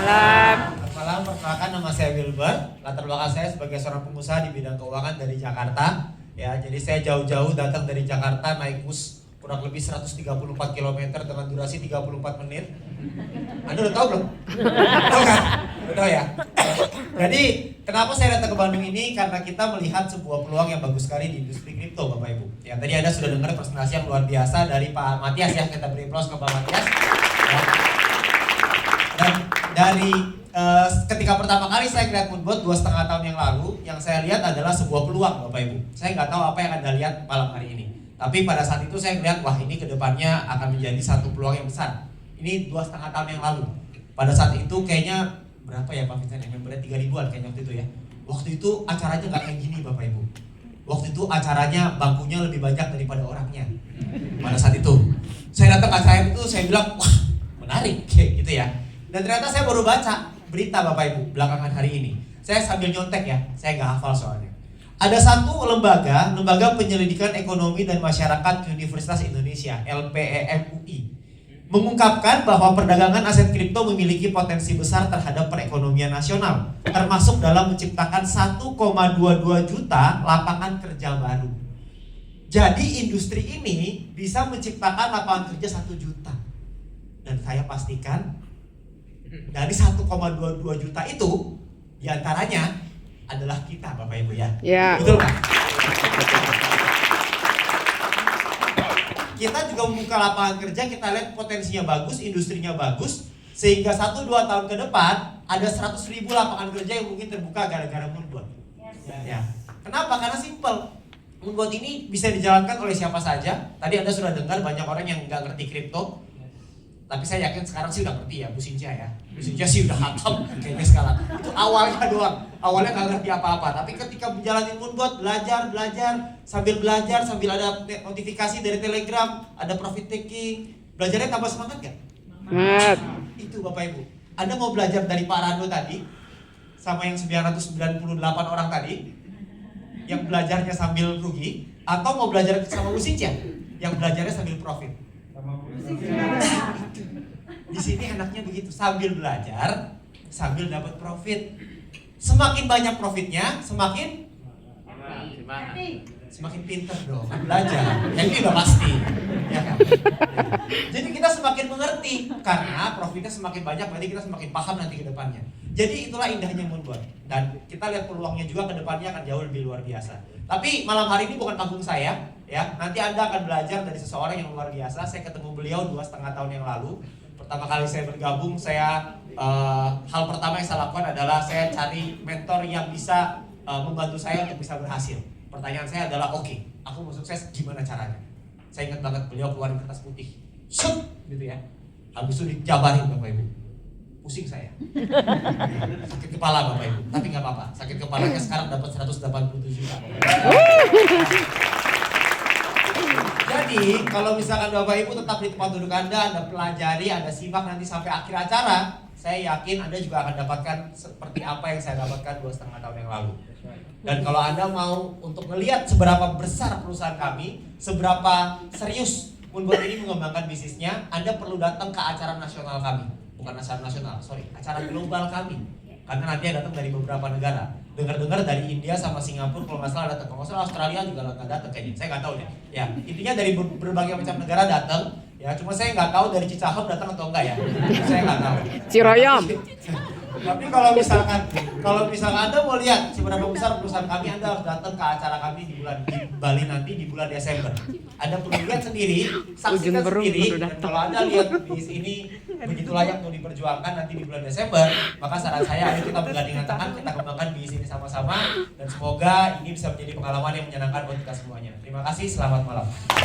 Malam. Selamat malam, perkenalkan nama saya Wilbert. Latar belakang saya sebagai seorang pengusaha di bidang keuangan dari Jakarta. Ya, jadi saya jauh-jauh datang dari Jakarta naik bus kurang lebih 134 km dengan durasi 34 menit. Anda udah tahu belum? Tahu kan? Udah tahu ya? Jadi kenapa saya datang ke Bandung ini? Karena kita melihat sebuah peluang yang bagus sekali di industri kripto, Bapak Ibu. Ya, tadi Anda sudah dengar presentasi yang luar biasa dari Pak Matias ya. Kita beri aplaus ke Pak Matias. Ya. Dan dari ketika pertama kali saya lihat Moonbot 2,5 tahun yang lalu, yang saya lihat adalah sebuah peluang, Bapak Ibu. Saya nggak tahu apa yang Anda lihat malam hari ini. Tapi pada saat itu saya melihat, wah ini kedepannya akan menjadi satu peluang yang besar. Ini 2,5 tahun yang lalu. Pada saat itu kayaknya berapa ya Pak Vincent? Membernya 3 ribuan kayaknya waktu itu ya. Waktu itu acaranya nggak kayak gini Bapak Ibu. Waktu itu acaranya bangkunya lebih banyak daripada orangnya. Pada saat itu saya datang ke acara itu, saya bilang wah menarik kayak gitu ya. Dan ternyata saya baru baca berita Bapak Ibu belakangan hari ini. Saya sambil nyontek ya, saya nggak hafal soalnya. Ada satu lembaga penyelidikan ekonomi dan masyarakat Universitas Indonesia (LPEM-UI) mengungkapkan bahwa perdagangan aset kripto memiliki potensi besar terhadap perekonomian nasional, termasuk dalam menciptakan 1,22 juta lapangan kerja baru. Jadi industri ini bisa menciptakan lapangan kerja 1 juta. Dan saya pastikan dari 1,22 juta itu diantaranya adalah kita Bapak Ibu ya. Ya. Betul kan? Kita juga membuka lapangan kerja, kita lihat potensinya bagus, industrinya bagus, sehingga 1-2 tahun ke depan ada 100.000 lapangan kerja yang mungkin terbuka gara-gara Moonbot. Ya. Kenapa? Karena simple. Moonbot ini bisa dijalankan oleh siapa saja. Tadi Anda sudah dengar banyak orang yang nggak ngerti kripto. Tapi saya yakin sekarang sih udah ngerti ya Bu Sinja ya. Bu Sinja sih udah hafal kayaknya sekarang. Itu awalnya doang. Awalnya nggak ngerti apa-apa. Tapi ketika menjalani Moonbot, belajar, sambil ada notifikasi dari Telegram, ada profit taking, belajarnya tambah semangat nggak? Semangat. Itu Bapak Ibu. Anda mau belajar dari Pak Rando tadi, sama yang 998 orang tadi, yang belajarnya sambil rugi, atau mau belajar sama Bu Sinja, yang belajarnya sambil profit? Di sini enaknya begitu, sambil belajar, sambil dapat profit. Semakin banyak profitnya, semakin pinter dong, belajar. Yang ini udah pasti, ya kan? Jadi kita semakin mengerti, karena profitnya semakin banyak, berarti kita semakin paham nanti ke depannya. Jadi itulah indahnya Moonbot. Dan kita lihat peluangnya juga ke depannya akan jauh lebih luar biasa. Tapi malam hari ini bukan panggung saya, ya. Nanti Anda akan belajar dari seseorang yang luar biasa. Saya ketemu beliau 2,5 tahun yang lalu. Pertama kali saya bergabung, hal pertama yang saya lakukan adalah saya cari mentor yang bisa membantu saya untuk bisa berhasil. Pertanyaan saya adalah, oke, aku mau sukses, gimana caranya? Saya ingat banget beliau keluarin kertas putih, shoot, gitu ya. Habis itu dijabarin Bapak Ibu. Pusing saya. Sakit kepala Bapak Ibu, tapi nggak apa-apa. Sakit kepalanya sekarang dapat 187 juta. Jadi kalau misalkan Bapak Ibu tetap di tempat duduk Anda pelajari, Anda simak nanti sampai akhir acara, saya yakin Anda juga akan dapatkan seperti apa yang saya dapatkan 2,5 tahun yang lalu. Dan kalau Anda mau untuk melihat seberapa besar perusahaan kami, seberapa serius Moonbot ini mengembangkan bisnisnya, Anda perlu datang ke acara nasional kami. Bukan acara nasional, acara global kami. Karena nanti datang dari beberapa negara. Dengar-dengar dari India sama Singapura, kalau nggak salah datang. Kalau nggak salah Australia juga nggak datang kayaknya. Saya nggak tahu deh. Ya, intinya dari berbagai macam negara datang. Ya, cuma saya nggak tahu dari Cicahem datang atau enggak ya. Saya nggak tahu. Ciroyom. Tapi kalau misalkan Anda mau lihat seberapa besar perusahaan kami, Anda harus datang ke acara kami di Bali nanti di bulan Desember. Anda perlu lihat sendiri, saksikan sendiri. Dan kalau Anda lihat di sini begitu layak untuk diperjuangkan nanti di bulan Desember, maka saran saya ayo kita bergandengan tangan, kita kembangkan di sini sama-sama, dan semoga ini bisa menjadi pengalaman yang menyenangkan buat kita semuanya. Terima kasih, selamat malam.